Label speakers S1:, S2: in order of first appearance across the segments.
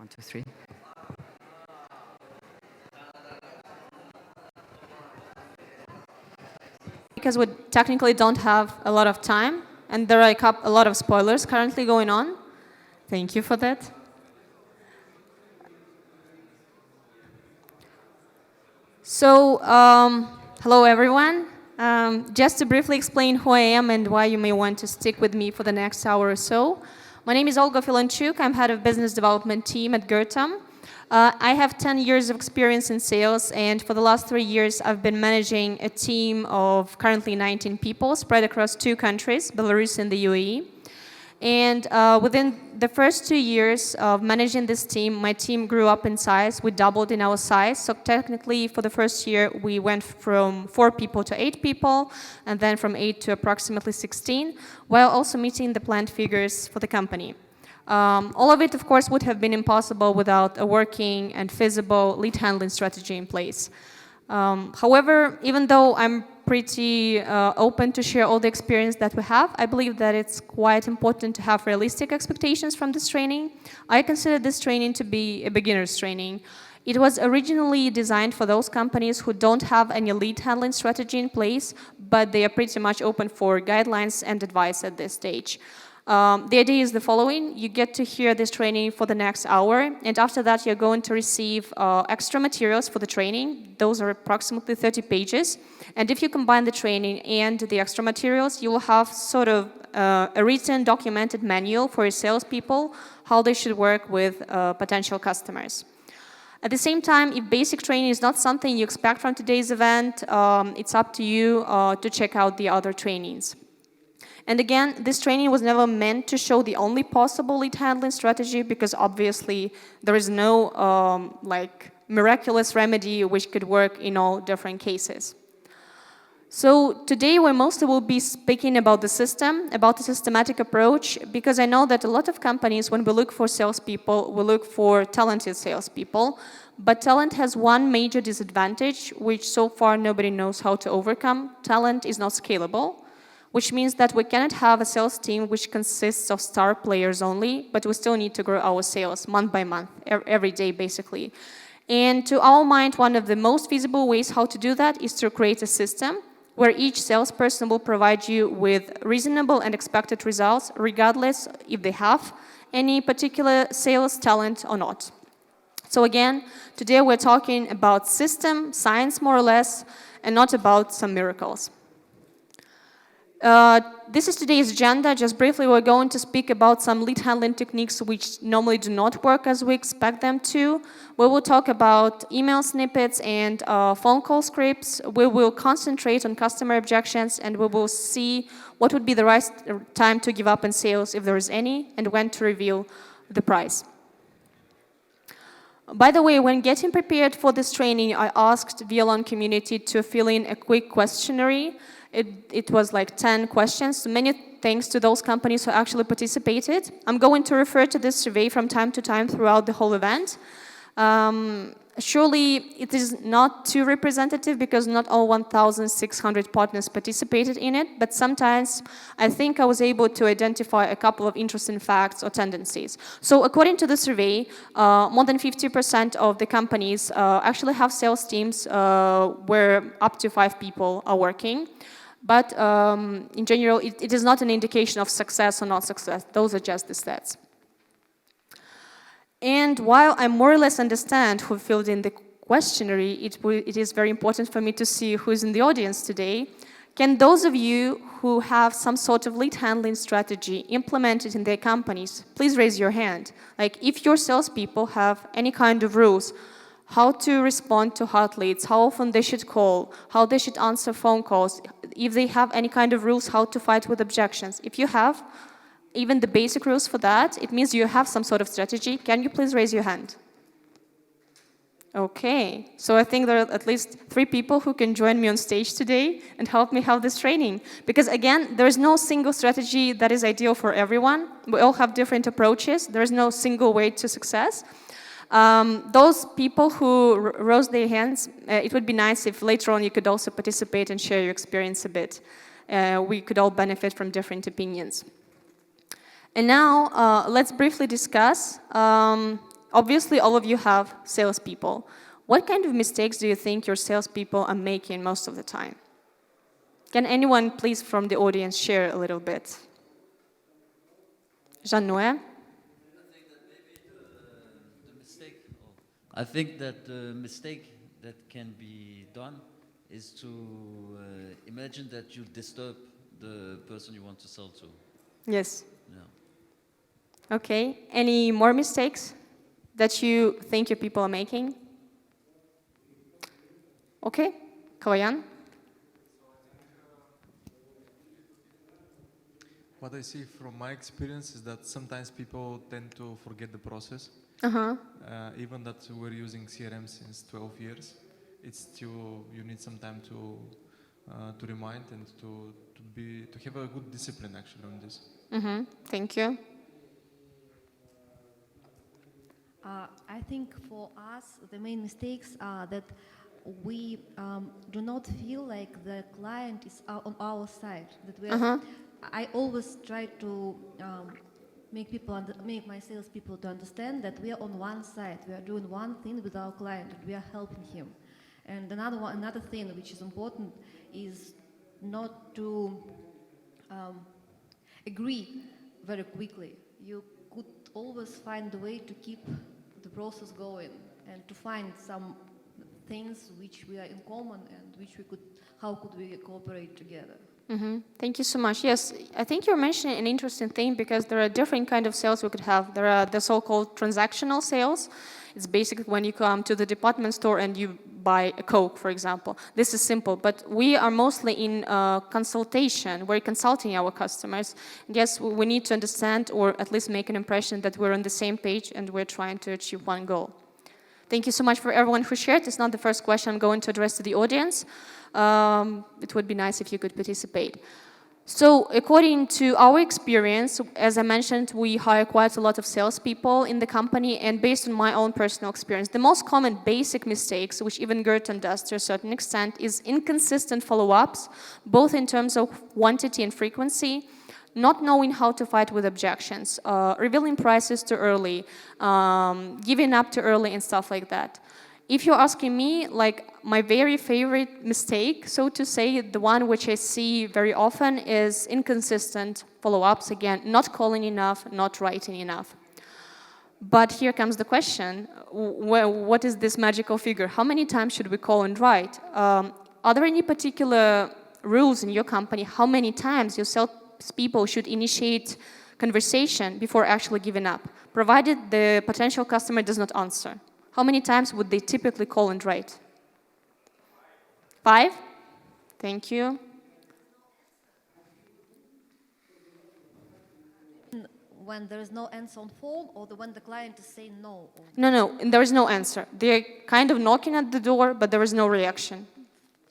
S1: One, two, three.
S2: Because we technically don't have a lot of time, and there are a lot of spoilers currently going on. Thank you for that. So, hello everyone. Just to briefly explain who I am and why you may want to stick with me for the next hour or so. My name is Olga Filonchuk. I'm head of business development team at Gurtam. I have 10 years of experience in sales, and for the last 3 years, I've been managing a team of currently 19 people spread across 2 countries, Belarus and the UAE. And within the first 2 years of managing this team, my team grew up in size. We doubled in our size. So technically, for the first year, we went from 4 people to 8 people, and then from 8 to approximately 16, while also meeting the planned figures for the company. All of it, of course, would have been impossible without a working and feasible lead handling strategy in place. However, even though I'm pretty open to share all the experience that we have, I believe that it's quite important to have realistic expectations from this training. I consider this training to be a beginner's training. It was originally designed for those companies who don't have any lead handling strategy in place, but they are pretty much open for guidelines and advice at this stage. The idea is the following. You get to hear this training for the next hour, and after that you're going to receive extra materials for the training. Those are approximately 30 pages. And if you combine the training and the extra materials, you will have sort of a written, documented manual for your salespeople, how they should work with potential customers. At the same time, if basic training is not something you expect from today's event, it's up to you to check out the other trainings. And again, this training was never meant to show the only possible lead handling strategy, because obviously there is no miraculous remedy which could work in all different cases. So today we mostly will be speaking about the system, about the systematic approach, because I know that a lot of companies, when we look for salespeople, we look for talented salespeople. But talent has one major disadvantage, which so far nobody knows how to overcome. Talent is not scalable, which means that we cannot have a sales team which consists of star players only, but we still need to grow our sales month by month, every day basically. And to our mind, one of the most feasible ways how to do that is to create a system where each salesperson will provide you with reasonable and expected results, regardless if they have any particular sales talent or not. So again, today we're talking about system, science more or less, and not about some miracles. This is today's agenda. Just briefly, we're going to speak about some lead handling techniques which normally do not work as we expect them to. We will talk about email snippets and phone call scripts. We will concentrate on customer objections, and we will see what would be the right time to give up in sales, if there is any, and when to reveal the price. By the way, when getting prepared for this training, I asked VLON community to fill in a quick questionnaire. It was like 10 questions. So many thanks to those companies who actually participated. I'm going to refer to this survey from time to time throughout the whole event. Surely it is not too representative because not all 1,600 partners participated in it, but sometimes I think I was able to identify a couple of interesting facts or tendencies. So according to the survey, more than 50% of the companies actually have sales teams where up to 5 people are working. But in general, it is not an indication of success or not success. Those are just the stats. And while I more or less understand who filled in the questionnaire, it is very important for me to see who is in the audience today. Can those of you who have some sort of lead handling strategy implemented in their companies, please raise your hand. Like if your salespeople have any kind of rules, how to respond to hot leads, how often they should call, how they should answer phone calls, if they have any kind of rules, how to fight with objections. If you have even the basic rules for that, it means you have some sort of strategy. Can you please raise your hand? Okay, so I think there are at least 3 people who can join me on stage today and help me have this training. Because again, there is no single strategy that is ideal for everyone. We all have different approaches. There is no single way to success. Those people who rose their hands, it would be nice if later on you could also participate and share your experience a bit. We could all benefit from different opinions. And now, let's briefly discuss obviously all of you have salespeople. What kind of mistakes do you think your salespeople are making most of the time? Can anyone please from the audience share a little bit? Jean-Noël?
S1: I think that the mistake that can be done is to imagine that you disturb the person you want to sell to.
S2: Yes.
S1: Yeah.
S2: Okay. Any more mistakes that you think your people are making? Okay. Kalayan?
S3: What I see from my experience is that sometimes people tend to forget the process. Even that we're using CRM since 12 years, it's still, you need some time to remind and to have a good discipline actually on this.
S2: Thank you.
S4: I think for us, the main mistakes are that we do not feel like the client is on our side. That we are, I always try to make my salespeople to understand that we are on one side. We are doing one thing with our client, and we are helping him. And another thing which is important is not to agree very quickly. You could always find a way to keep the process going and to find some things which we are in common and how could we cooperate together.
S2: Thank you so much. Yes, I think you're mentioning an interesting thing because there are different kind of sales we could have. There are the so-called transactional sales. It's basically when you come to the department store and you buy a Coke, for example. This is simple, but we are mostly in consultation. We're consulting our customers. Yes, we need to understand or at least make an impression that we're on the same page and we're trying to achieve one goal. Thank you so much for everyone who shared. It's not the first question I'm going to address to the audience. It would be nice if you could participate. So according to our experience, as I mentioned, we hire quite a lot of salespeople in the company, and based on my own personal experience, the most common basic mistakes, which even Gurtam does to a certain extent, is inconsistent follow-ups, both in terms of quantity and frequency, not knowing how to fight with objections, revealing prices too early, giving up too early and stuff like that. If you're asking me, like my very favorite mistake, so to say, the one which I see very often is inconsistent follow-ups, again, not calling enough, not writing enough. But here comes the question, what is this magical figure? How many times should we call and write? Are there any particular rules in your company, how many times your salespeople should initiate conversation before actually giving up, provided the potential customer does not answer? How many times would they typically call and write? 5? Thank you.
S4: When there is no answer on phone or when the client is saying no?
S2: No, there is no answer. They're kind of knocking at the door, but there is no reaction.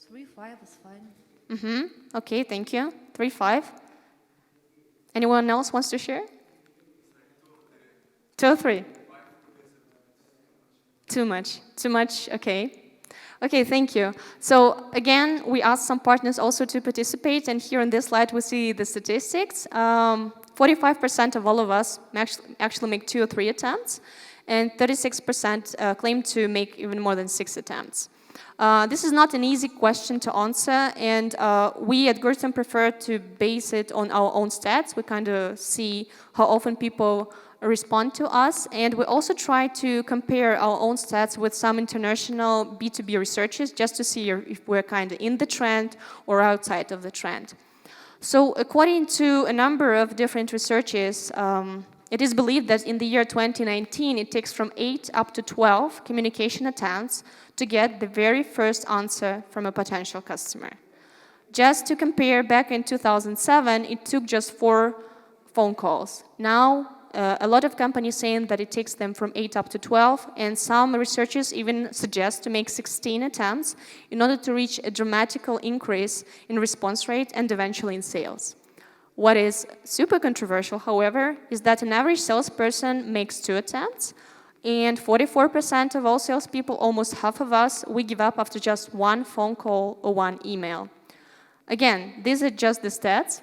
S4: 3, 5 is fine.
S2: Okay, thank you. 3, 5. Anyone else wants to share? 2 or 3? Too much, okay. Okay, thank you. So again, we asked some partners also to participate, and here on this slide we see the statistics. 45% of all of us actually make 2 or 3 attempts, and 36% claim to make even more than 6 attempts. This is not an easy question to answer, and we at Gurtam prefer to base it on our own stats. We kind of see how often people respond to us, and we also try to compare our own stats with some international B2B researchers just to see if we're kind of in the trend or outside of the trend. So according to a number of different researchers, it is believed that in the year 2019 it takes from 8 up to 12 communication attempts to get the very first answer from a potential customer. Just to compare, back in 2007 it took just 4 phone calls. Now a lot of companies saying that it takes them from 8 up to 12, and some researchers even suggest to make 16 attempts in order to reach a dramatical increase in response rate and eventually in sales. What is super controversial, however, is that an average salesperson makes 2 attempts, and 44% of all salespeople, almost half of us, we give up after just 1 phone call or 1 email. Again, these are just the stats.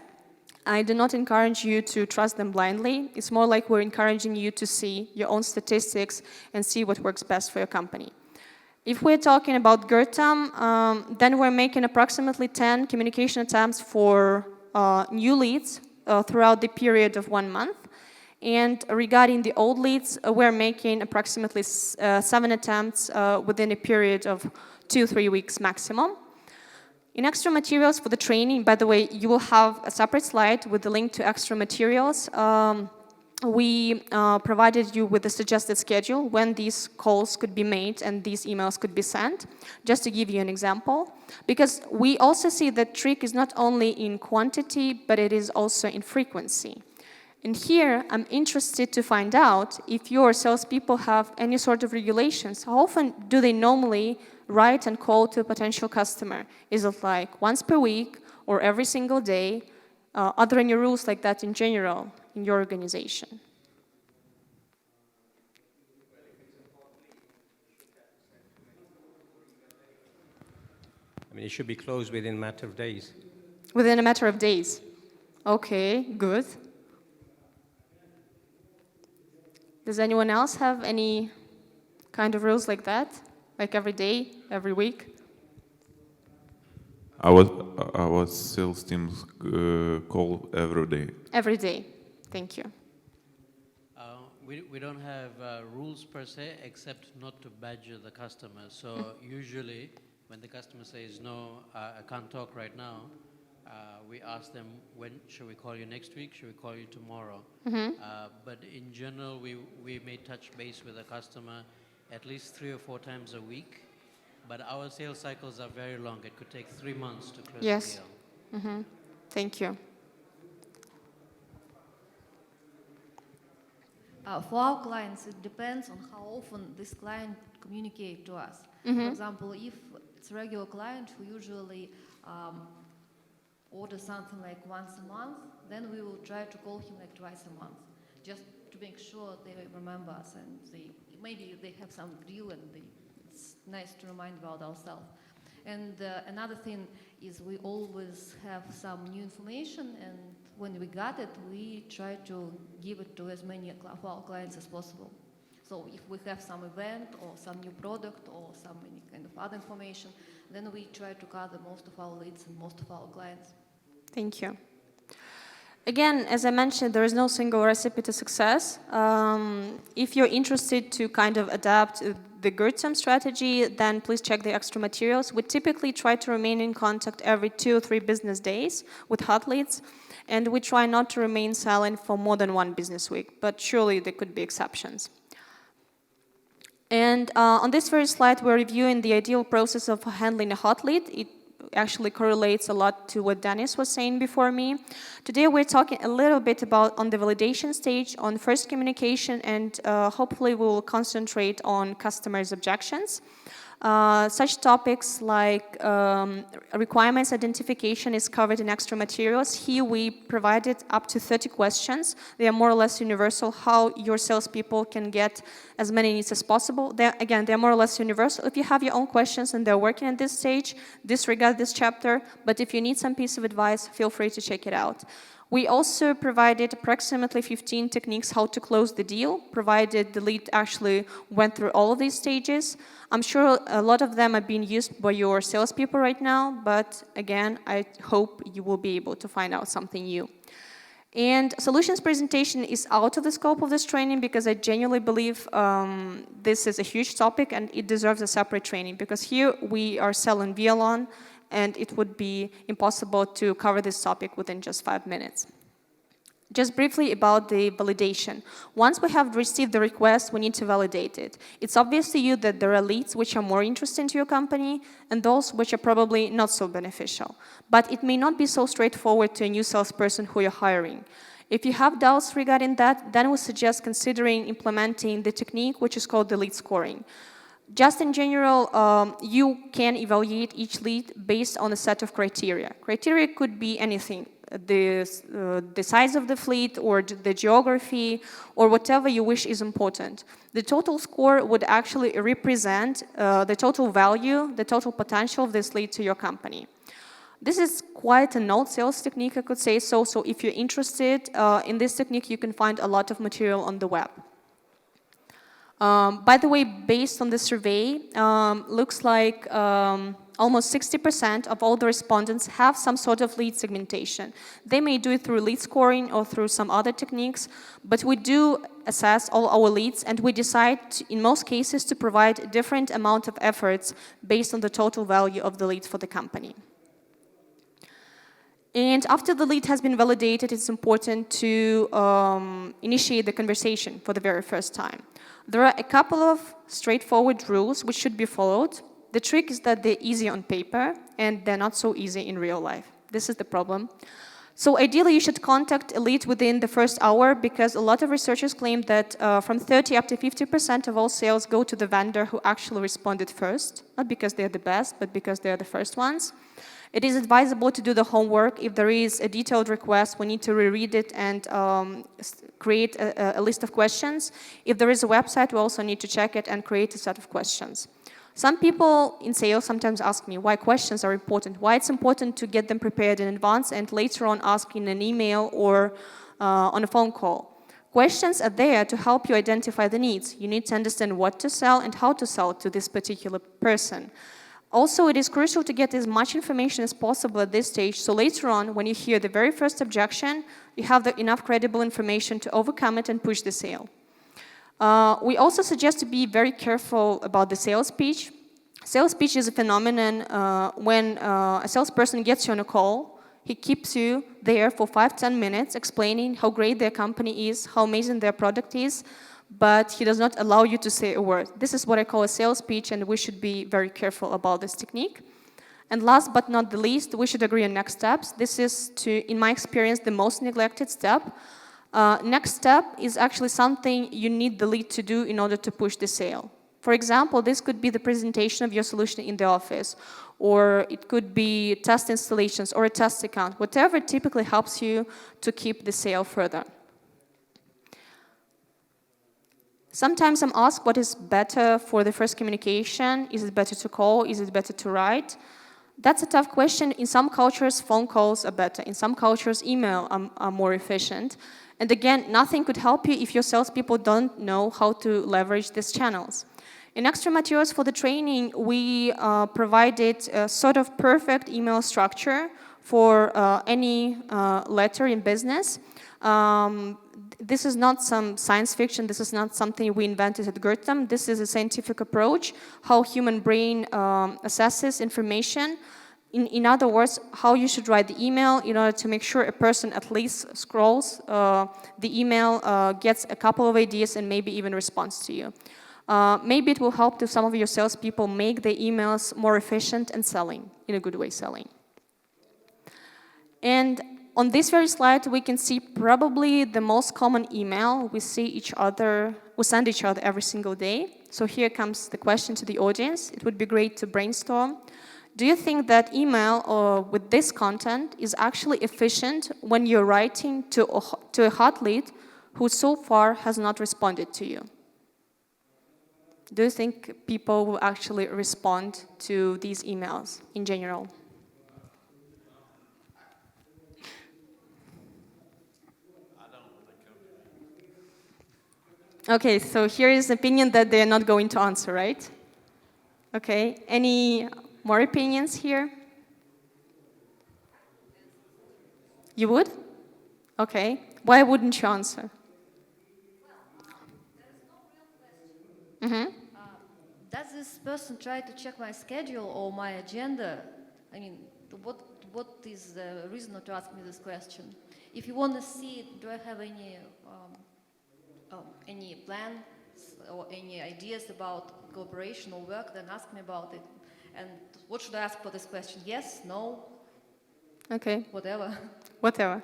S2: I do not encourage you to trust them blindly. It's more like we're encouraging you to see your own statistics and see what works best for your company. If we're talking about Gurtam, then we're making approximately 10 communication attempts for new leads throughout the period of 1 month. And regarding the old leads, we're making approximately 7 attempts within a period of 2-3 weeks maximum. In extra materials for the training, by the way, you will have a separate slide with the link to extra materials. We provided you with a suggested schedule when these calls could be made and these emails could be sent, just to give you an example. Because we also see that trick is not only in quantity, but it is also in frequency. And here, I'm interested to find out if your salespeople have any sort of regulations. How often do they normally write and call to a potential customer? Is it like once per week or every single day? Are there any rules like that in general in your organization?
S5: I mean, it should be closed within a matter of days.
S2: Within a matter of days. Okay, good. Does anyone else have any kind of rules like that? Like every day, every week?
S6: Our sales teams call every day.
S2: Every day. Thank you.
S7: We don't have rules per se, except not to badger the customer. So usually, when the customer says, no, I can't talk right now, we ask them, when should we call you next week? Should we call you tomorrow? But in general, we may touch base with the customer at least 3 or 4 times a week. But our sales cycles are very long. It could take 3 months to close the deal.
S2: Thank you.
S4: For our clients, it depends on how often this client communicates to us. For example, if it's a regular client who usually orders something like once a month, then we will try to call him like twice a month, just to make sure they remember us and maybe they have some deal and it's nice to remind about ourselves. And another thing is we always have some new information, and when we got it, we try to give it to as many of our clients as possible. So if we have some event or some new product or some any kind of other information, then we try to cover most of our leads and most of our clients.
S2: Thank you. Again, as I mentioned, there is no single recipe to success. If you're interested to kind of adapt the Gurtam strategy, then please check the extra materials. We typically try to remain in contact every 2 or 3 business days with hot leads, and we try not to remain silent for more than 1 business week, but surely there could be exceptions. And on this first slide, we're reviewing the ideal process of handling a hot lead. It actually correlates a lot to what Dennis was saying before me. Today we're talking a little bit about on the validation stage, on first communication, and hopefully we will concentrate on customers' objections. Such topics like requirements identification is covered in extra materials. Here we provided up to 30 questions. They are more or less universal, how your salespeople can get as many needs as possible. They're more or less universal. If you have your own questions and they're working at this stage, disregard this chapter. But if you need some piece of advice, feel free to check it out. We also provided approximately 15 techniques how to close the deal, provided the lead actually went through all of these stages. I'm sure a lot of them are being used by your salespeople right now, but again, I hope you will be able to find out something new. And solutions presentation is out of the scope of this training because I genuinely believe this is a huge topic and it deserves a separate training, because here we are selling VLON, and it would be impossible to cover this topic within just 5 minutes. Just briefly about the validation. Once we have received the request, we need to validate it. It's obvious to you that there are leads which are more interesting to your company and those which are probably not so beneficial. But it may not be so straightforward to a new salesperson who you're hiring. If you have doubts regarding that, then we suggest considering implementing the technique which is called the lead scoring. Just in general, you can evaluate each lead based on a set of criteria. Criteria could be anything, the size of the fleet or the geography or whatever you wish is important. The total score would actually represent the total value, the total potential of this lead to your company. This is quite an old sales technique, I could say so. So if you're interested in this technique, you can find a lot of material on the web. By the way, based on the survey, looks like almost 60% of all the respondents have some sort of lead segmentation. They may do it through lead scoring or through some other techniques, but we do assess all our leads and we decide, in most cases, to provide a different amount of efforts based on the total value of the lead for the company. And after the lead has been validated, it's important to initiate the conversation for the very first time. There are a couple of straightforward rules which should be followed. The trick is that they're easy on paper and they're not so easy in real life. This is the problem. So ideally, you should contact a lead within the first hour because a lot of researchers claim that from 30 up to 50% of all sales go to the vendor who actually responded first, not because they're the best, but because they're the first ones. It is advisable to do the homework. If there is a detailed request, we need to reread it and create a list of questions. If there is a website, we also need to check it and create a set of questions. Some people in sales sometimes ask me why questions are important, why it's important to get them prepared in advance and later on ask in an email or on a phone call. Questions are there to help you identify the needs. You need to understand what to sell and how to sell to this particular person. Also, it is crucial to get as much information as possible at this stage, so later on, when you hear the very first objection, you have enough credible information to overcome it and push the sale. We also suggest to be very careful about the sales pitch. Sales pitch is a phenomenon when a salesperson gets you on a call, he keeps you there for 5-10 minutes explaining how great their company is, how amazing their product is, but he does not allow you to say a word. This is what I call a sales pitch, and we should be very careful about this technique. And last but not the least, we should agree on next steps. This is, in my experience, the most neglected step. Next step is actually something you need the lead to do in order to push the sale. For example, this could be the presentation of your solution in the office, or it could be test installations or a test account, whatever typically helps you to keep the sale further. Sometimes I'm asked what is better for the first communication. Is it better to call? Is it better to write? That's a tough question. In some cultures, phone calls are better. In some cultures, email are more efficient. And again, nothing could help you if your salespeople don't know how to leverage these channels. In extra materials for the training, we provided a sort of perfect email structure for any letter in business. This is not some science fiction. This is not something we invented at Gurtam. This is a scientific approach, how human brain assesses information. In other words, how you should write the email in order to make sure a person at least scrolls the email, gets a couple of ideas, and maybe even responds to you. Maybe it will help to some of your salespeople make their emails more efficient and selling, in a good way selling. And on this very slide, we can see probably the most common email we send each other every single day. So here comes the question to the audience. It would be great to brainstorm. Do you think that email with this content is actually efficient when you're writing to a hot lead who so far has not responded to you? Do you think people will actually respond to these emails in general? Okay, so here is an opinion that they're not going to answer, right? Okay, any more opinions here? You would? Okay, why wouldn't you answer? Mm-hmm.
S4: Does this person try to check my schedule or my agenda? I mean, what is the reason to ask me this question? If you want to see, do I have any plans or any ideas about cooperation or work, then ask me about it. And what should I ask for this question? Yes, no?
S2: Okay.
S4: Whatever.
S2: Whatever.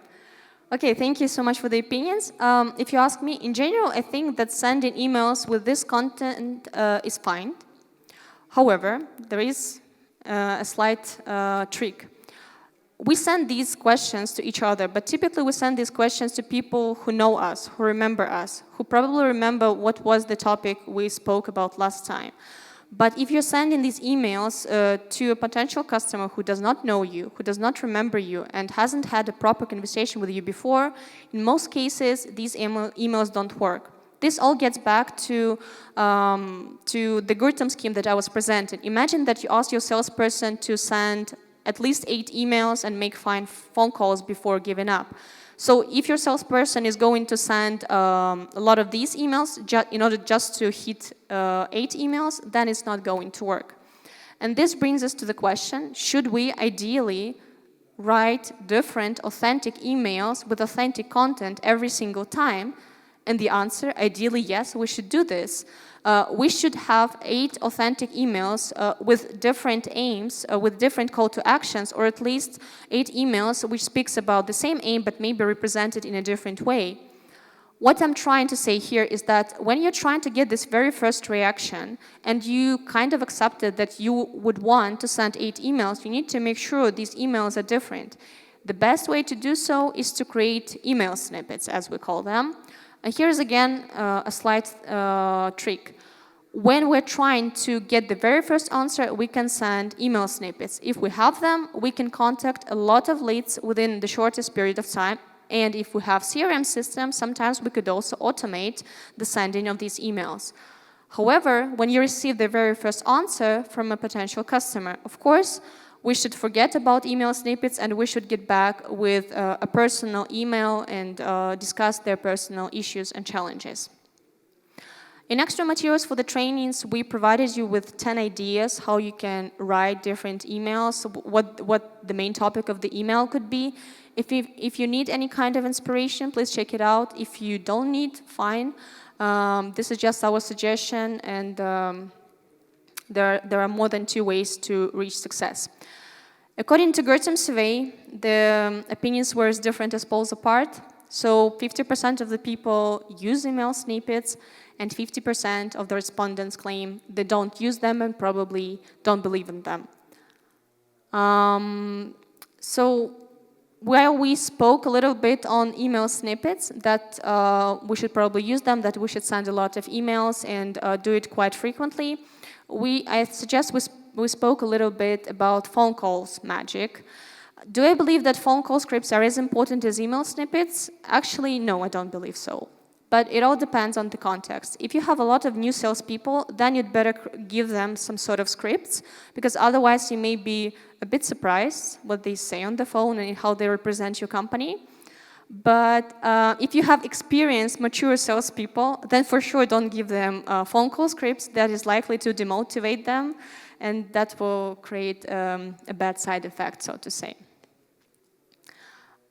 S2: Okay, thank you so much for the opinions. If you ask me, in general, I think that sending emails with this content is fine. However, there is a slight trick. We send these questions to each other, but typically we send these questions to people who know us, who remember us, who probably remember what was the topic we spoke about last time. But if you're sending these emails to a potential customer who does not know you, who does not remember you, and hasn't had a proper conversation with you before, in most cases, these emails don't work. This all gets back to the Gurtam scheme that I was presenting. Imagine that you ask your salesperson to send at least 8 emails and make 5 phone calls before giving up. So if your salesperson is going to send a lot of these emails in order just to hit 8 emails, then it's not going to work. And this brings us to the question, should we ideally write different authentic emails with authentic content every single time? And the answer, ideally, yes, we should do this. We should have 8 authentic emails with different aims, with different call to actions, or at least 8 emails which speaks about the same aim but maybe represented in a different way. What I'm trying to say here is that when you're trying to get this very first reaction and you kind of accepted that you would want to send 8 emails, you need to make sure these emails are different. The best way to do so is to create email snippets, as we call them. And here's again a slight trick. When we're trying to get the very first answer, we can send email snippets. If we have them, we can contact a lot of leads within the shortest period of time. And if we have CRM systems, sometimes we could also automate the sending of these emails. However, when you receive the very first answer from a potential customer, of course, we should forget about email snippets and we should get back with a personal email and discuss their personal issues and challenges. In extra materials for the trainings, we provided you with 10 ideas how you can write different emails, what the main topic of the email could be. If you need any kind of inspiration, please check it out. If you don't need, fine. This is just our suggestion, and there are more than 2 ways to reach success. According to Gurtam's survey, the opinions were as different as poles apart. So 50% of the people use email snippets, and 50% of the respondents claim they don't use them and probably don't believe in them. So while we spoke a little bit on email snippets, that we should probably use them, that we should send a lot of emails and do it quite frequently, I suggest we spoke a little bit about phone calls magic. Do I believe that phone call scripts are as important as email snippets? Actually, no, I don't believe so. But it all depends on the context. If you have a lot of new salespeople, then you'd better give them some sort of scripts, because otherwise you may be a bit surprised what they say on the phone and how they represent your company. But if you have experienced, mature salespeople, then for sure don't give them phone call scripts. That is likely to demotivate them, and that will create a bad side effect, so to say.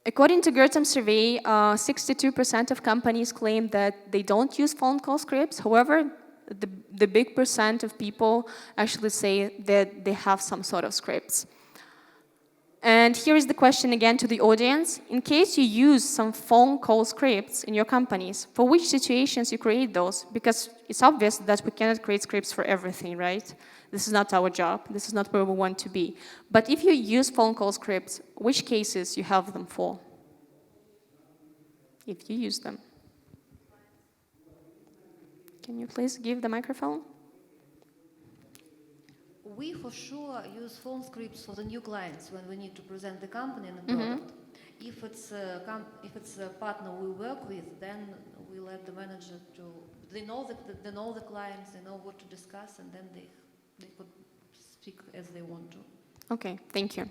S2: According to Gurtam's survey, 62% of companies claim that they don't use phone call scripts. However, the big percent of people actually say that they have some sort of scripts. And here is the question again to the audience. In case you use some phone call scripts in your companies, for which situations you create those? Because it's obvious that we cannot create scripts for everything, right? This is not our job. This is not where we want to be. But if you use phone call scripts, which cases you have them for? If you use them. Can you please give the microphone?
S4: We for sure use phone scripts for the new clients when we need to present the company and the product. If it's a partner we work with, then we let the manager to. They know the clients, they know what to discuss, and then they could speak as they want to.
S2: Okay, thank you.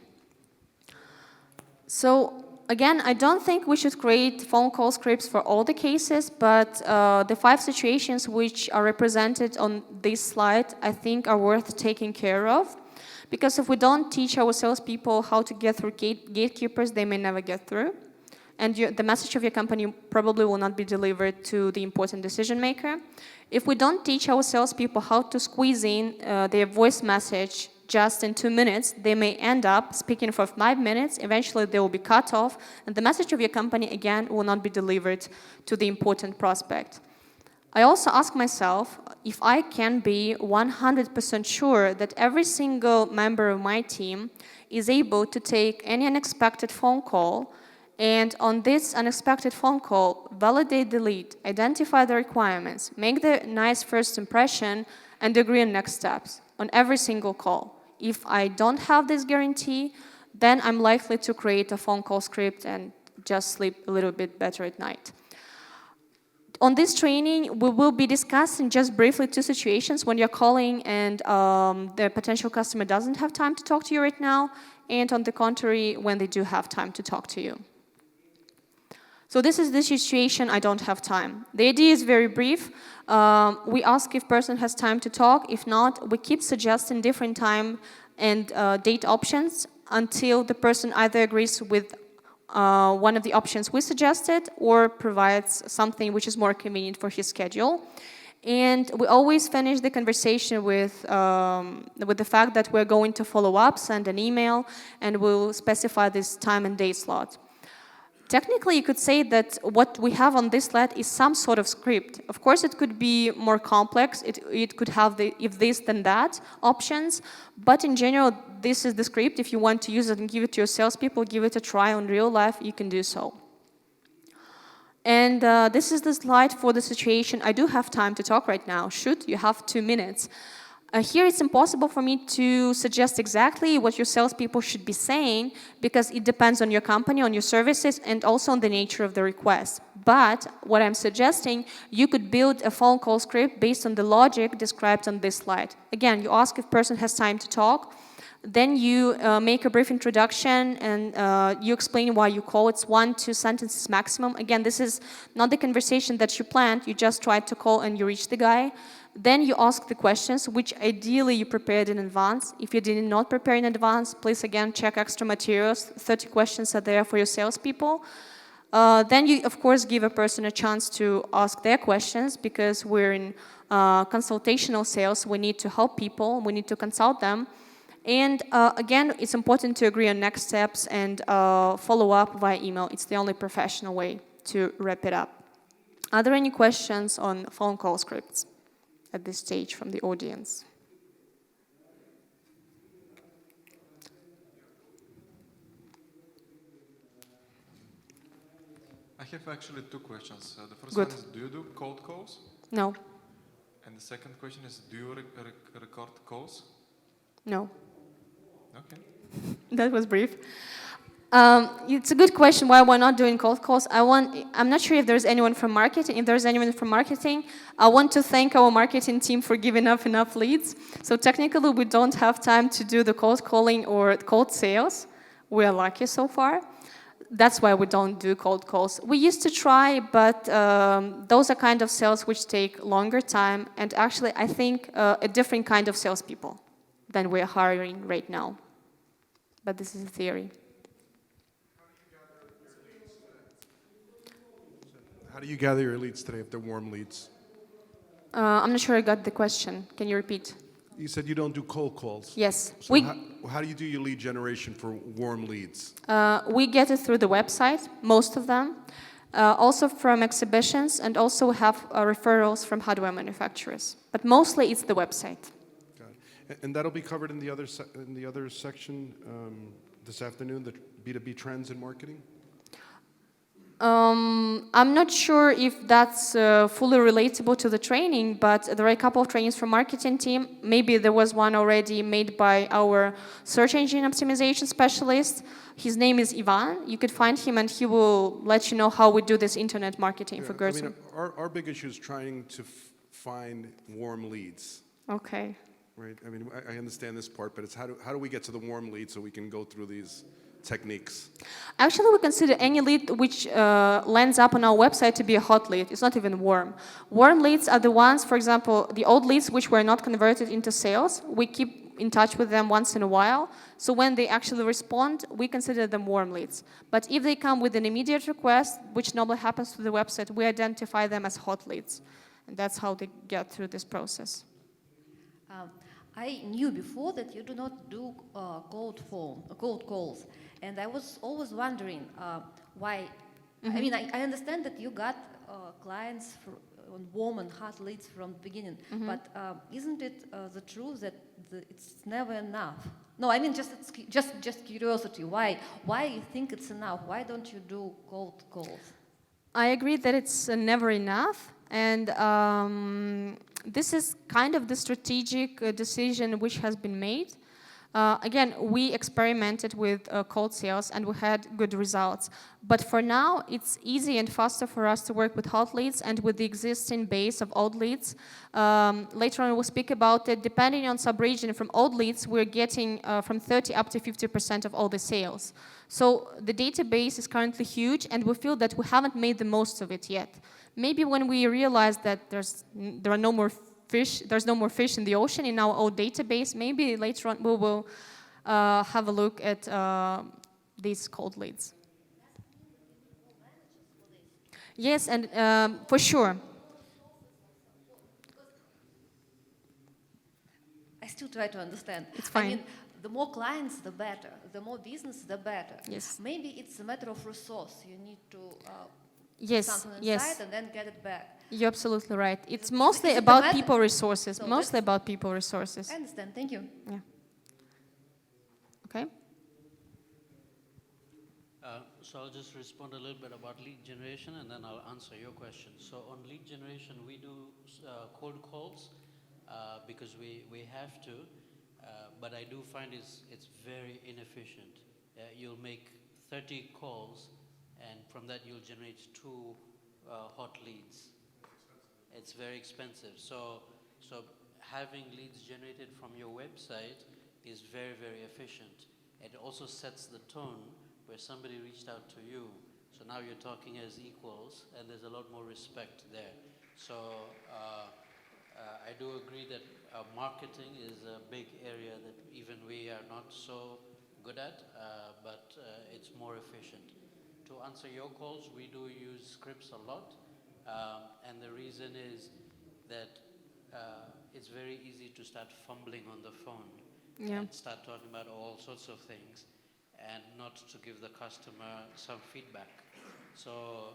S2: So again, I don't think we should create phone call scripts for all the cases, but the 5 situations which are represented on this slide, I think are worth taking care of. Because if we don't teach our salespeople how to get through gatekeepers, they may never get through. And the message of your company probably will not be delivered to the important decision maker. If we don't teach our salespeople how to squeeze in their voice message just in 2 minutes, they may end up speaking for 5 minutes. Eventually, they will be cut off, and the message of your company, again, will not be delivered to the important prospect. I also ask myself if I can be 100% sure that every single member of my team is able to take any unexpected phone call, and on this unexpected phone call, validate the lead, identify the requirements, make the nice first impression, and agree on next steps on every single call. If I don't have this guarantee, then I'm likely to create a phone call script and just sleep a little bit better at night. On this training, we will be discussing just briefly 2 situations when you're calling and the potential customer doesn't have time to talk to you right now, and on the contrary, when they do have time to talk to you. So this is the situation, I don't have time. The idea is very brief. We ask if person has time to talk. If not, we keep suggesting different time and date options until the person either agrees with one of the options we suggested or provides something which is more convenient for his schedule. And we always finish the conversation with the fact that we're going to follow up, send an email, and we'll specify this time and date slot. Technically, you could say that what we have on this slide is some sort of script. Of course, it could be more complex. It could have the if this, then that options. But in general, this is the script. If you want to use it and give it to your salespeople, give it a try on real life, you can do so. And this is the slide for the situation. I do have time to talk right now. Shoot, you have 2 minutes. Here it's impossible for me to suggest exactly what your salespeople should be saying because it depends on your company, on your services, and also on the nature of the request. But what I'm suggesting, you could build a phone call script based on the logic described on this slide. Again, you ask if person has time to talk, then you make a brief introduction and you explain why you call. It's 1-2 sentences maximum. Again, this is not the conversation that you planned. You just tried to call and you reach the guy. Then you ask the questions, which ideally you prepared in advance. If you did not prepare in advance, please again check extra materials. 30 questions are there for your salespeople. Then you, of course, give a person a chance to ask their questions because we're in consultational sales. We need to help people. We need to consult them. And again, it's important to agree on next steps and follow up via email. It's the only professional way to wrap it up. Are there any questions on phone call scripts at this stage from the audience?
S3: I have actually 2 questions. The first
S2: Good.
S3: one is, do you do cold calls?
S2: No.
S3: And the second question is, do you record calls?
S2: No.
S3: Okay.
S2: That was brief. It's a good question why we're not doing cold calls. I'm not sure if there's anyone from marketing. If there's anyone from marketing, I want to thank our marketing team for giving us enough leads. So technically, we don't have time to do the cold calling or cold sales. We are lucky so far. That's why we don't do cold calls. We used to try, but those are kind of sales which take longer time and actually, I think, a different kind of salespeople than we're hiring right now. But this is a theory.
S8: How do you gather your leads today if they're warm leads?
S2: I'm not sure I got the question. Can you repeat?
S8: You said you don't do cold calls.
S2: Yes.
S8: So how do you do your lead generation for warm leads?
S2: We get it through the website, most of them. Also from exhibitions, and also have referrals from hardware manufacturers. But mostly it's the website.
S8: Got it. And that'll be covered in the other section this afternoon, the B2B trends in marketing?
S2: I'm not sure if that's fully relatable to the training, but there are a couple of trainings from marketing team. Maybe there was one already made by our search engine optimization specialist. His name is Ivan. You could find him and he will let you know how we do this internet marketing for Gurtam.
S8: I mean, our big issue is trying to find warm leads.
S2: Okay.
S8: Right. I mean, I understand this part, but it's how do we get to the warm lead so we can go through these techniques?
S2: Actually, we consider any lead which lands up on our website to be a hot lead. It's not even warm. Warm leads are the ones, for example, the old leads which were not converted into sales. We keep in touch with them once in a while. So when they actually respond, we consider them warm leads. But if they come with an immediate request, which normally happens through the website, we identify them as hot leads. And that's how they get through this process.
S4: I knew before that you do not do cold calls. And I was always wondering why. I mean, I understand that you got clients on warm and hot leads from the beginning, but isn't it the truth that it's never enough? No, I mean just curiosity. Why you think it's enough? Why don't you do cold calls?
S2: I agree that it's never enough, and this is kind of the strategic decision which has been made. Again, we experimented with cold sales and we had good results. But for now, it's easy and faster for us to work with hot leads and with the existing base of old leads. Later on, we'll speak about it. Depending on sub-region, from old leads, we're getting from 30 up to 50% of all the sales. So the database is currently huge, and we feel that we haven't made the most of it yet. Maybe when we realize that there are no more fish, there's no more fish in the ocean in our old database, maybe later on we will have a look at these cold leads. Yes, and for sure.
S4: I still try to understand.
S2: It's fine.
S4: I mean, the more clients, the better. The more business, the better.
S2: Yes.
S4: Maybe it's a matter of resource. You need to
S2: Yes,
S4: something inside
S2: yes.
S4: and then get it back.
S2: You're absolutely right. It's
S4: Is
S2: mostly
S4: it
S2: about
S4: the matter?
S2: people resources.
S4: So
S2: Mostly
S4: that's-
S2: about people resources.
S4: I understand. Thank you.
S2: Yeah. Okay.
S7: So I'll just respond a little bit about lead generation and then I'll answer your question. So on lead generation, we do cold calls because we have to, but I do find it's very inefficient. You'll make 30 calls and from that you'll generate 2 hot leads. It's very expensive. So having leads generated from your website is very, very efficient. It also sets the tone where somebody reached out to you. So now you're talking as equals and there's a lot more respect there. So I do agree that marketing is a big area that even we are not so good at, but it's more efficient. To answer your calls, we do use scripts a lot, and the reason is that it's very easy to start fumbling on the phone and start talking about all sorts of things and not to give the customer some feedback. So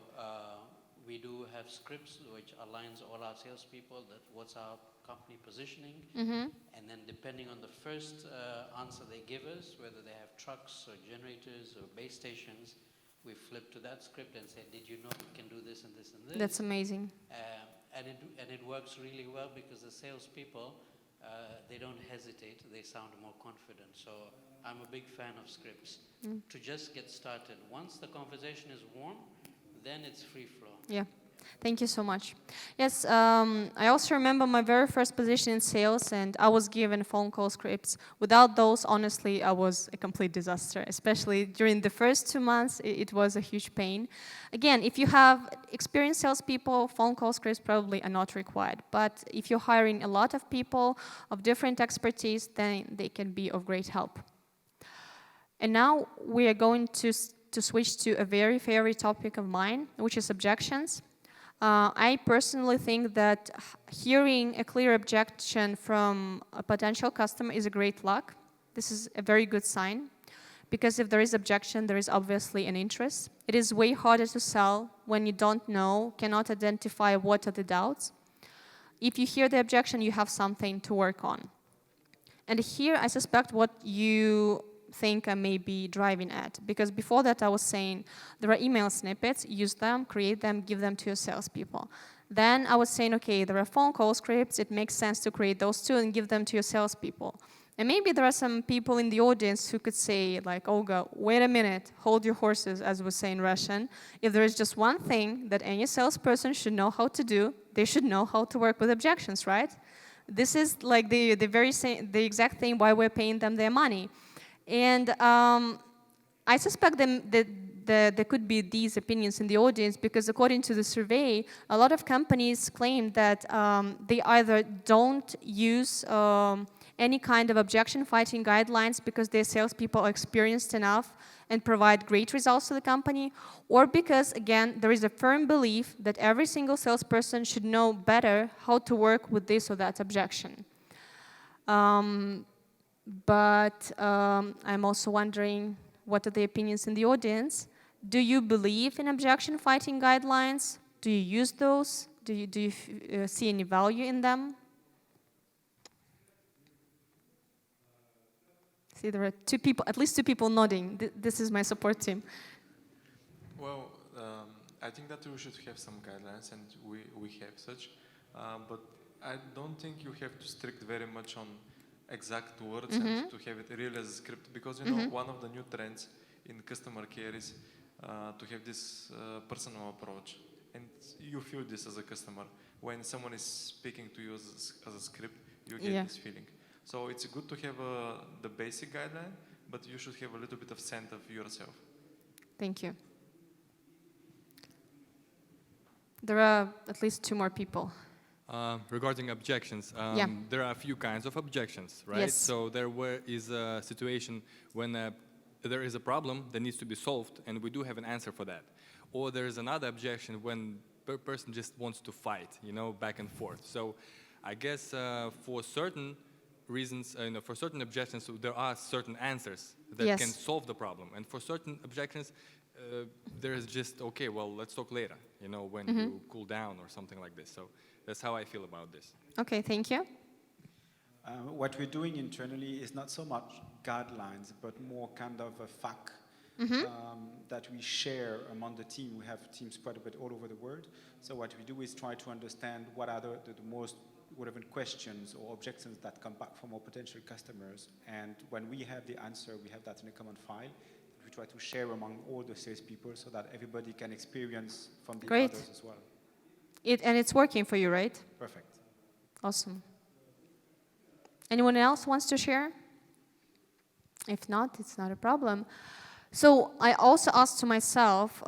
S7: we do have scripts which aligns all our salespeople that what's our company positioning, and then depending on the first answer they give us, whether they have trucks or generators or base stations, we flip to that script and say, did you know we can do this and this and this?
S2: That's amazing.
S7: And it works really well because the salespeople, they don't hesitate, they sound more confident. So I'm a big fan of scripts to just get started. Once the conversation is warm, then it's free flow.
S2: Yeah. Thank you so much. Yes, I also remember my very first position in sales, and I was given phone call scripts. Without those, honestly, I was a complete disaster. Especially during the first 2 months, it was a huge pain. Again, if you have experienced salespeople, phone call scripts probably are not required. But if you're hiring a lot of people of different expertise, then they can be of great help. And now we are going to switch to a very favorite topic of mine, which is objections. I personally think that hearing a clear objection from a potential customer is a great luck. This is a very good sign, because if there is objection, there is obviously an interest. It is way harder to sell when you don't know, cannot identify what are the doubts. If you hear the objection, you have something to work on. And here I suspect what you think I may be driving at, because before that I was saying there are email snippets, use them, create them, give them to your salespeople. Then I was saying, okay, there are phone call scripts, it makes sense to create those too and give them to your salespeople. And maybe there are some people in the audience who could say, like, Olga, wait a minute, hold your horses, as we say in Russian. If there is just one thing that any salesperson should know how to do, they should know how to work with objections, right? This is like the exact thing why we're paying them their money. And I suspect that there could be these opinions in the audience because according to the survey, a lot of companies claim that they either don't use any kind of objection fighting guidelines because their salespeople are experienced enough and provide great results to the company, or because, again, there is a firm belief that every single salesperson should know better how to work with this or that objection. But I'm also wondering, what are the opinions in the audience? Do you believe in objection fighting guidelines? Do you use those? Do you see any value in them? See, there are two people, at least two people nodding. This is my support team.
S3: Well, I think that we should have some guidelines, and we have such. But I don't think you have to strict very much on exact words and to have it really as a script, because you know one of the new trends in customer care is to have this personal approach, and you feel this as a customer when someone is speaking to you as a script. You get this feeling. So it's good to have the basic guideline, but you should have a little bit of scent of yourself.
S2: Thank you. There are at least 2 more people.
S9: Regarding objections, there are a few kinds of objections, right?
S2: Yes.
S9: So there is a situation when there is a problem that needs to be solved, and we do have an answer for that. Or there is another objection when the person just wants to fight, you know, back and forth. So I guess for certain reasons, for certain objections, there are certain answers that can solve the problem. And for certain objections, there is just, okay, well, let's talk later, you know, when you cool down or something like this. So that's how I feel about this.
S2: Okay, thank you.
S10: What we're doing internally is not so much guidelines, but more kind of a FAQ that we share among the team. We have teams spread a bit all over the world. So what we do is try to understand what are the most relevant questions or objections that come back from our potential customers. And when we have the answer, we have that in a common file. We try to share among all the salespeople so that everybody can experience from the others as well.
S2: And it's working for you, right?
S10: Perfect.
S2: Awesome. Anyone else wants to share? If not, it's not a problem. So I also asked to myself,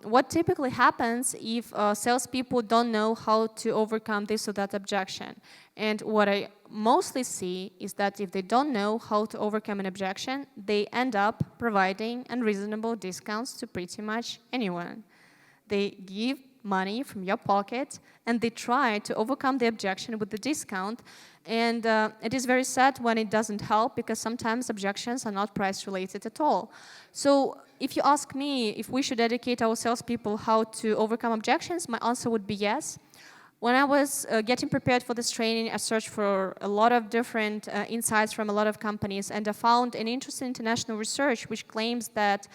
S2: what typically happens if salespeople don't know how to overcome this or that objection? And what I mostly see is that if they don't know how to overcome an objection, they end up providing unreasonable discounts to pretty much anyone. They give money from your pocket and they try to overcome the objection with the discount. And it is very sad when it doesn't help, because sometimes objections are not price related at all. So if you ask me if we should educate our salespeople how to overcome objections, my answer would be yes. When I was getting prepared for this training, I searched for a lot of different insights from a lot of companies, and I found an interesting international research which claims that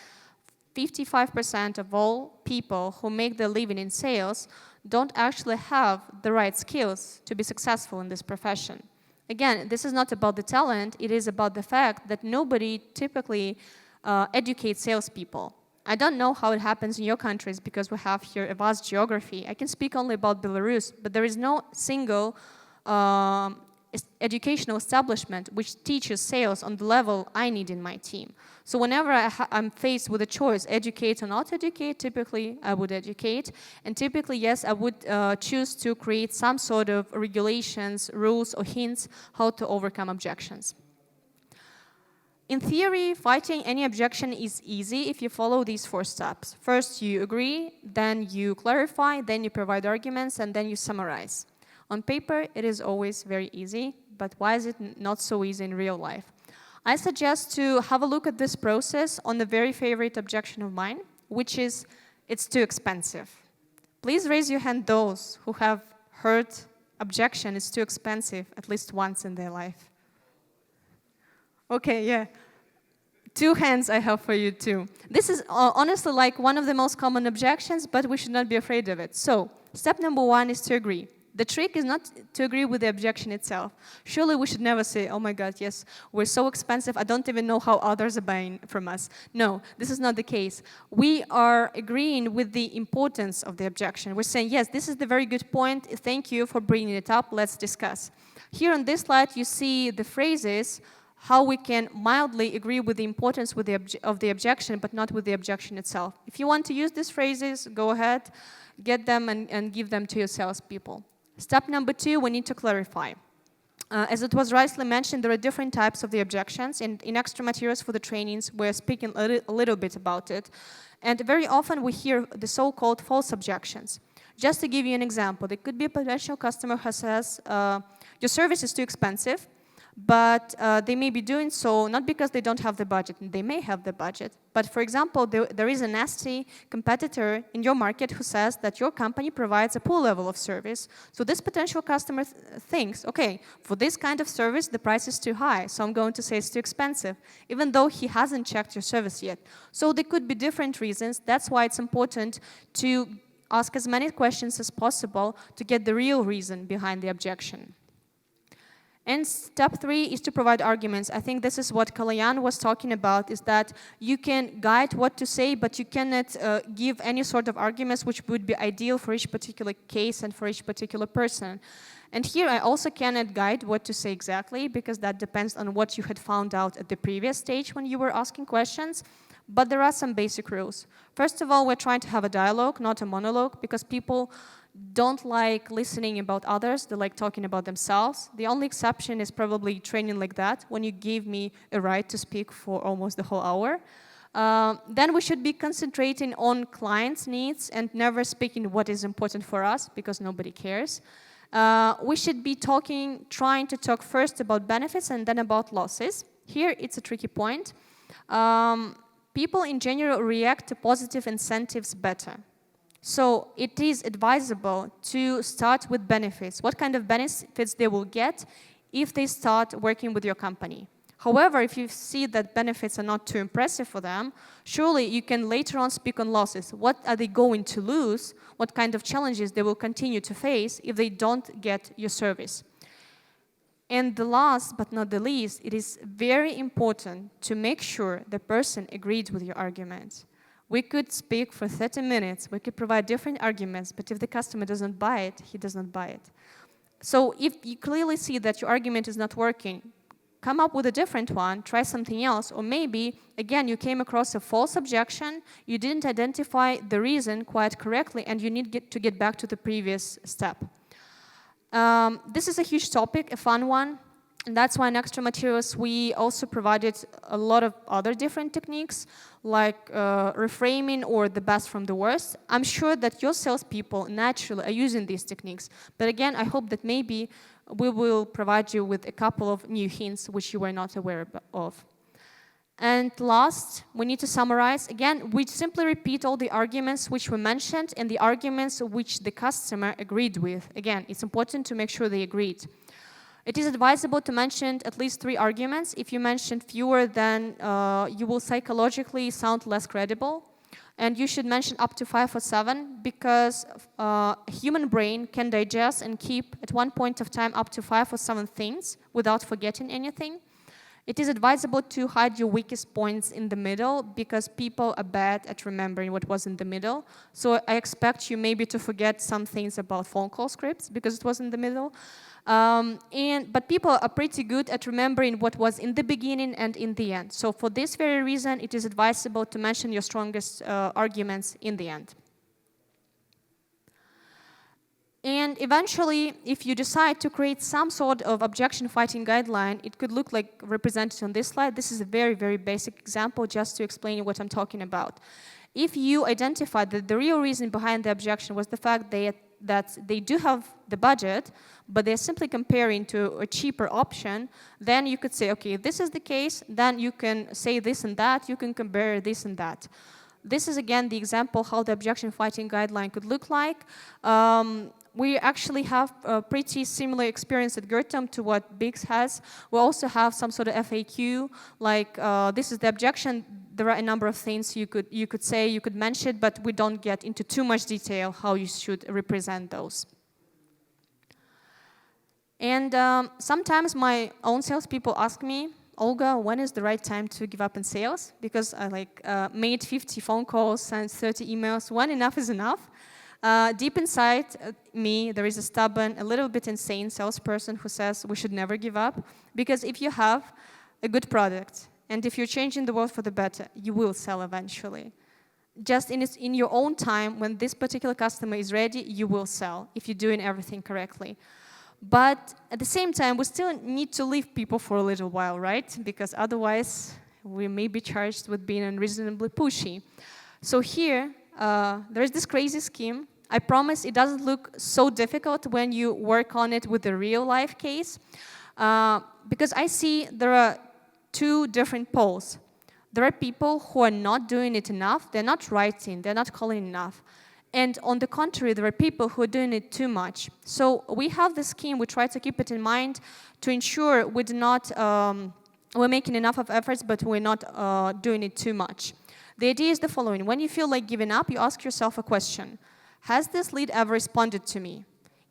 S2: 55% of all people who make their living in sales don't actually have the right skills to be successful in this profession. Again, this is not about the talent, it is about the fact that nobody typically educates salespeople. I don't know how it happens in your countries because we have here a vast geography. I can speak only about Belarus, but there is no single educational establishment which teaches sales on the level I need in my team. So whenever I'm faced with a choice, educate or not educate, typically I would educate. And typically, yes, I would choose to create some sort of regulations, rules, or hints how to overcome objections. In theory, fighting any objection is easy if you follow these 4 steps. First, you agree, then you clarify, then you provide arguments, and then you summarize. On paper, it is always very easy, but why is it not so easy in real life? I suggest to have a look at this process on a very favorite objection of mine, which is, it's too expensive. Please raise your hand those who have heard objection, it's too expensive, at least once in their life. Okay, yeah. 2 hands I have for you too. This is honestly like one of the most common objections, but we should not be afraid of it. So, step number 1 is to agree. The trick is not to agree with the objection itself. Surely we should never say, oh my God, yes, we're so expensive, I don't even know how others are buying from us. No, this is not the case. We are agreeing with the importance of the objection. We're saying, yes, this is the very good point, thank you for bringing it up, let's discuss. Here on this slide, you see the phrases, how we can mildly agree with the importance of the objection, but not with the objection itself. If you want to use these phrases, go ahead, get them and give them to your salespeople. Step number 2, we need to clarify. As it was rightly mentioned, there are different types of the objections, and in extra materials for the trainings, we're speaking a little bit about it. And very often we hear the so-called false objections. Just to give you an example, there could be a potential customer who says, your service is too expensive, but they may be doing so not because they don't have the budget, they may have the budget, but for example, there is a nasty competitor in your market who says that your company provides a poor level of service. So this potential customer thinks, okay, for this kind of service, the price is too high, so I'm going to say it's too expensive, even though he hasn't checked your service yet. So there could be different reasons. That's why it's important to ask as many questions as possible to get the real reason behind the objection. And step 3 is to provide arguments. I think this is what Kalayan was talking about, is that you can guide what to say, but you cannot give any sort of arguments which would be ideal for each particular case and for each particular person. And here I also cannot guide what to say exactly, because that depends on what you had found out at the previous stage when you were asking questions. But there are some basic rules. First of all, we're trying to have a dialogue, not a monologue, because people don't like listening about others, they like talking about themselves. The only exception is probably training like that, when you gave me a right to speak for almost the whole hour. Then we should be concentrating on clients' needs and never speaking what is important for us, because nobody cares. We should be trying to talk first about benefits and then about losses. Here it's a tricky point. People in general react to positive incentives better. So it is advisable to start with benefits. What kind of benefits they will get if they start working with your company. However, if you see that benefits are not too impressive for them, surely you can later on speak on losses. What are they going to lose? What kind of challenges they will continue to face if they don't get your service? And the last but not the least, it is very important to make sure the person agreed with your argument. We could speak for 30 minutes, we could provide different arguments, but if the customer doesn't buy it, he does not buy it. So if you clearly see that your argument is not working, come up with a different one, try something else, or maybe, again, you came across a false objection, you didn't identify the reason quite correctly, and you need to get back to the previous step. This is a huge topic, a fun one, and that's why in extra materials we also provided a lot of other different techniques, like reframing or the best from the worst. I'm sure that your salespeople naturally are using these techniques, but again, I hope that maybe we will provide you with a couple of new hints which you were not aware of. And last, we need to summarize. Again, we simply repeat all the arguments which were mentioned and the arguments which the customer agreed with. Again, it's important to make sure they agreed. It is advisable to mention at least 3 arguments. If you mention fewer, then you will psychologically sound less credible. And you should mention up to 5 or 7, because a human brain can digest and keep at one point of time up to 5 or 7 things without forgetting anything. It is advisable to hide your weakest points in the middle, because people are bad at remembering what was in the middle. So I expect you maybe to forget some things about phone call scripts because it was in the middle. But people are pretty good at remembering what was in the beginning and in the end. So for this very reason, it is advisable to mention your strongest arguments in the end. And eventually, if you decide to create some sort of objection fighting guideline, it could look like represented on this slide. This is a very, very basic example just to explain what I'm talking about. If you identify that the real reason behind the objection was the fact that they do have the budget, but they're simply comparing to a cheaper option, then you could say, okay, if this is the case, then you can say this and that, you can compare this and that. This is, again, the example how the objection fighting guideline could look like. We actually have a pretty similar experience at Gurtam to what Biggs has. We also have some sort of FAQ, like this is the objection. There are a number of things you could say, you could mention, but we don't get into too much detail how you should represent those. And sometimes my own salespeople ask me, Olga, when is the right time to give up in sales? Because I made 50 phone calls, sent 30 emails. When enough is enough? Deep inside me, there is a stubborn, a little bit insane salesperson who says we should never give up. Because if you have a good product, and if you're changing the world for the better, you will sell eventually. Just in your own time, when this particular customer is ready, you will sell if you're doing everything correctly. But at the same time, we still need to leave people for a little while, right? Because otherwise, we may be charged with being unreasonably pushy. So here, there is this crazy scheme. I promise it doesn't look so difficult when you work on it with a real-life case. Because I see there are 2 different poles. There are people who are not doing it enough. They're not writing. They're not calling enough. And on the contrary, there are people who are doing it too much. So we have this scheme. We try to keep it in mind to ensure we do not, we're making enough of efforts, but we're not doing it too much. The idea is the following. When you feel like giving up, you ask yourself a question. has this lead ever responded to me?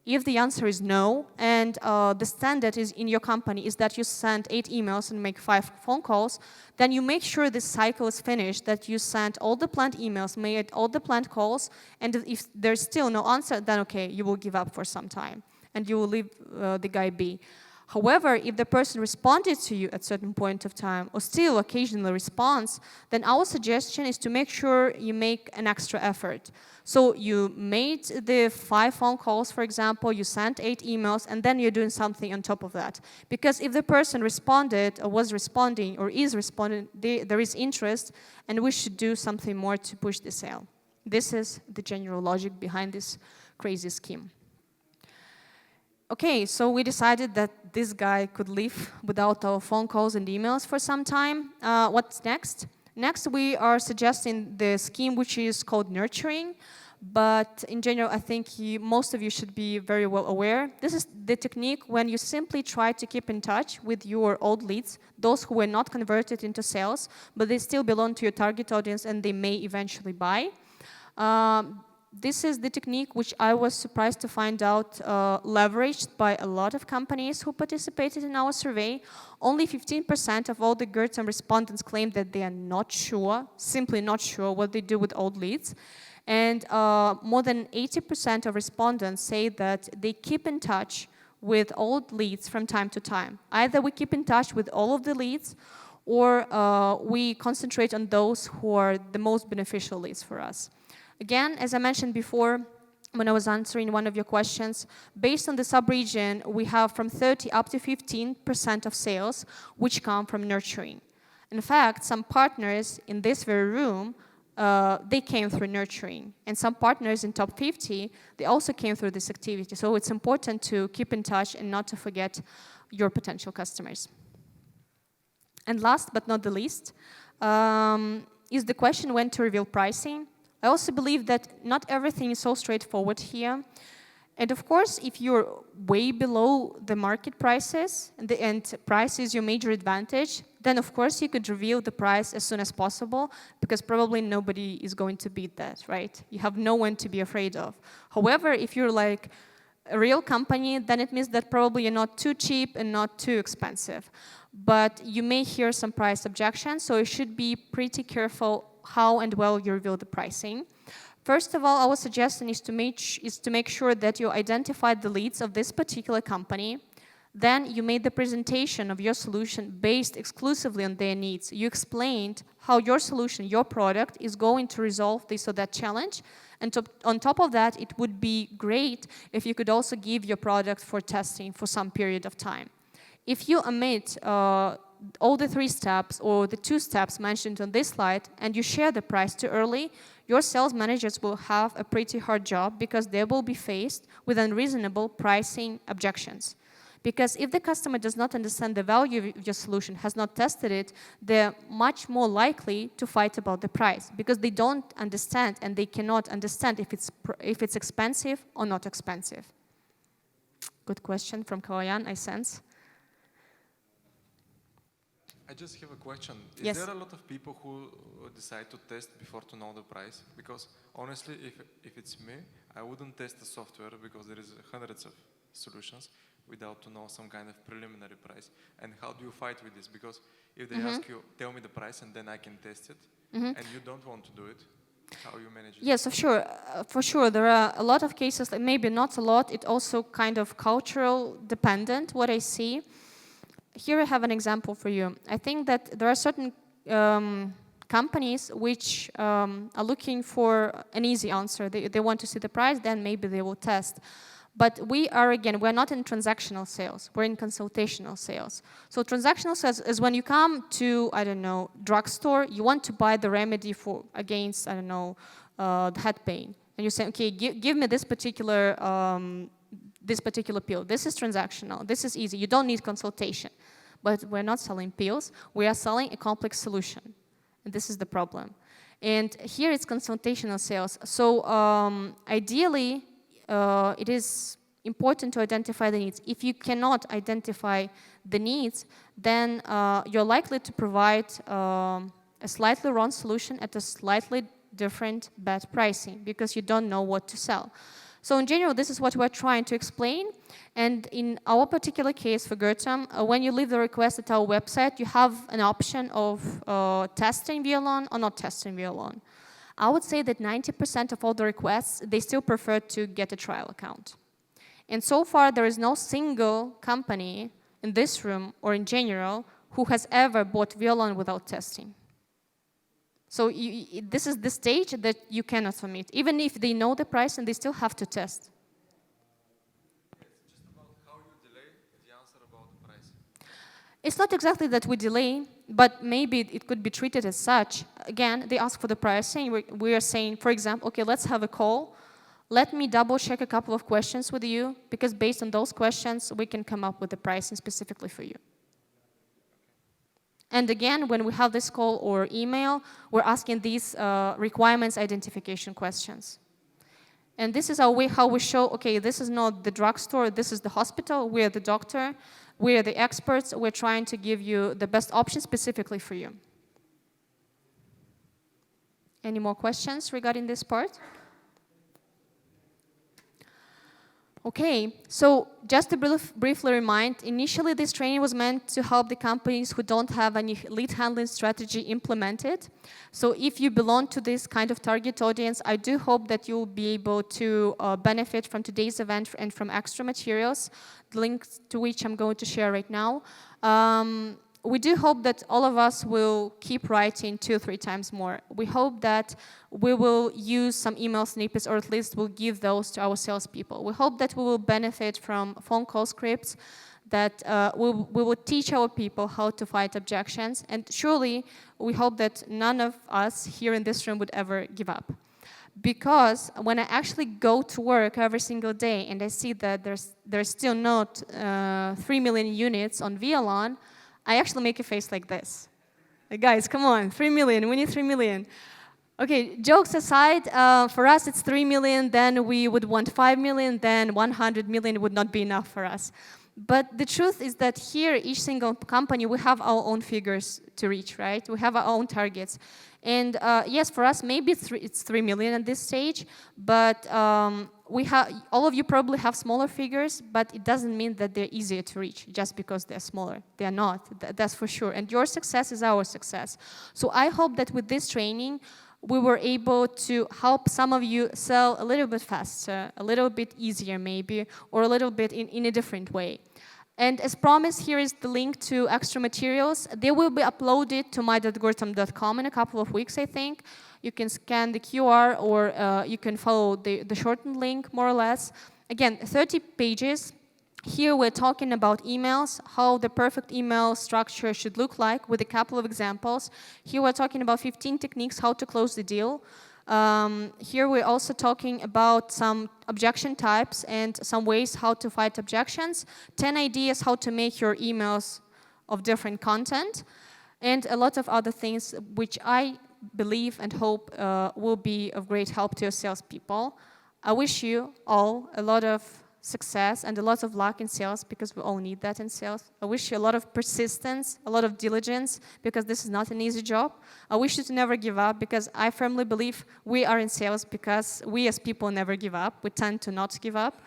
S2: If the answer is no, and the standard is in your company is that you send 8 emails and make 5 phone calls, then you make sure this cycle is finished, that you sent all the planned emails, made all the planned calls, and if there's still no answer, then okay, you will give up for some time, and you will leave the guy be. However, if the person responded to you at a certain point of time, or still occasionally responds, then our suggestion is to make sure you make an extra effort. So you made the 5 phone calls, for example, you sent 8 emails, and then you're doing something on top of that. Because if the person responded, or was responding, or is responding, there is interest, and we should do something more to push the sale. This is the general logic behind this crazy scheme. Okay, so we decided that this guy could live without our phone calls and emails for some time. What's next? Next, we are suggesting the scheme which is called nurturing, but in general, I think most of you should be very well aware. This is the technique when you simply try to keep in touch with your old leads, those who were not converted into sales, but they still belong to your target audience and they may eventually buy. This is the technique which I was surprised to find out leveraged by a lot of companies who participated in our survey. Only 15% of all the Gurtam respondents claimed that they are not sure, simply not sure what they do with old leads. And more than 80% of respondents say that they keep in touch with old leads from time to time. Either we keep in touch with all of the leads, or we concentrate on those who are the most beneficial leads for us. Again, as I mentioned before, when I was answering one of your questions, based on the sub-region, we have from 30 up to 15% of sales which come from nurturing. In fact, some partners in this very room, they came through nurturing. And some partners in top 50, they also came through this activity. So it's important to keep in touch and not to forget your potential customers. And last but not the least, is the question when to reveal pricing. I also believe that not everything is so straightforward here. And of course, if you're way below the market prices, and price is your major advantage, then of course you could reveal the price as soon as possible, because probably nobody is going to beat that, right? You have no one to be afraid of. However, if you're like a real company, then it means that probably you're not too cheap and not too expensive. But you may hear some price objections, so you should be pretty careful how and well you reveal the pricing. First of all, our suggestion is to make sure that you identify the leads of this particular company. Then you made the presentation of your solution based exclusively on their needs. You explained how your solution, your product, is going to resolve this or that challenge. And on top of that, it would be great if you could also give your product for testing for some period of time. If you omit all the 3 steps or the 2 steps mentioned on this slide and you share the price too early, your sales managers will have a pretty hard job because they will be faced with unreasonable pricing objections. Because if the customer does not understand the value of your solution, has not tested it, they're much more likely to fight about the price because they don't understand and they cannot understand if it's expensive or not expensive. Good question from Kalayan, I sense.
S3: I just have a question. Is
S2: Yes.
S3: there a lot of people who decide to test before to know the price? Because honestly, if it's me, I wouldn't test the software because there is hundreds of solutions without to know some kind of preliminary price. And how do you fight with this? Because if they ask you, tell me the price and then I can test it, and you don't want to do it, how you manage it?
S2: Yes, for sure. There are a lot of cases, maybe not a lot, it's also kind of cultural dependent, what I see. Here I have an example for you. I think that there are certain companies which are looking for an easy answer. They want to see the price, then maybe they will test. But we're not in transactional sales, we're in consultational sales. So transactional sales is when you come to, I don't know, drugstore, you want to buy the remedy against, I don't know, the head pain. And you say, okay, give me this particular pill. This is transactional, this is easy, you don't need consultation. But we're not selling pills, we are selling a complex solution. And this is the problem. And here it's consultational sales. So ideally, it is important to identify the needs. If you cannot identify the needs, then you're likely to provide a slightly wrong solution at a slightly different bad pricing because you don't know what to sell. So in general, this is what we're trying to explain. And in our particular case for Gurtam, when you leave the request at our website, you have an option of testing via loan or not testing via loan. I would say that 90% of all the requests, they still prefer to get a trial account. And so far, there is no single company in this room or in general who has ever bought via loan without testing. So this is the stage that you cannot submit. Even if they know the price and they still have to test.
S3: It's just about how you delay the answer about the price.
S2: It's not exactly that we delay, but maybe it could be treated as such. Again, they ask for the pricing. We are saying, for example, okay, let's have a call. Let me double check a couple of questions with you, because based on those questions, we can come up with the pricing specifically for you. And again, when we have this call or email, we're asking these requirements identification questions. And this is how we show, okay, this is not the drugstore, this is the hospital, we're the doctor, we're the experts, we're trying to give you the best option specifically for you. Any more questions regarding this part? Okay, so just to briefly remind, initially this training was meant to help the companies who don't have any lead handling strategy implemented. So if you belong to this kind of target audience, I do hope that you'll be able to benefit from today's event and from extra materials, the links to which I'm going to share right now. We do hope that all of us will keep writing 2 or 3 times more. We hope that we will use some email snippets, or at least we'll give those to our salespeople. We hope that we will benefit from phone call scripts, that we will teach our people how to fight objections, and surely we hope that none of us here in this room would ever give up. Because when I actually go to work every single day and I see that there's still not 3 million units on VLAN, I actually make a face like this. Like, guys, come on, 3 million, we need 3 million. Okay, jokes aside, for us it's 3 million, then we would want 5 million, then 100 million would not be enough for us. But the truth is that here, each single company, we have our own figures to reach, right? We have our own targets. And yes, for us, maybe it's 3 million at this stage, but all of you probably have smaller figures, but it doesn't mean that they're easier to reach just because they're smaller. They're not, that's for sure. And your success is our success. So I hope that with this training, we were able to help some of you sell a little bit faster, a little bit easier maybe, or a little bit in a different way. And as promised, here is the link to extra materials. They will be uploaded to my.gurtam.com in a couple of weeks, I think. You can scan the QR, or you can follow the shortened link, more or less. Again, 30 pages. Here we're talking about emails, how the perfect email structure should look like, with a couple of examples. Here we're talking about 15 techniques how to close the deal. Here we're also talking about some objection types and some ways how to fight objections, 10 ideas how to make your emails of different content, and a lot of other things which I believe and hope will be of great help to your salespeople. I wish you all a lot of success and a lot of luck in sales, because we all need that in sales. I wish you a lot of persistence, a lot of diligence, because this is not an easy job. I wish you to never give up, because I firmly believe we are in sales because we as people never give up. We tend to not give up.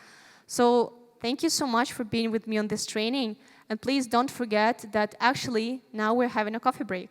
S2: So thank you so much for being with me on this training. And please don't forget that actually now we're having a coffee break.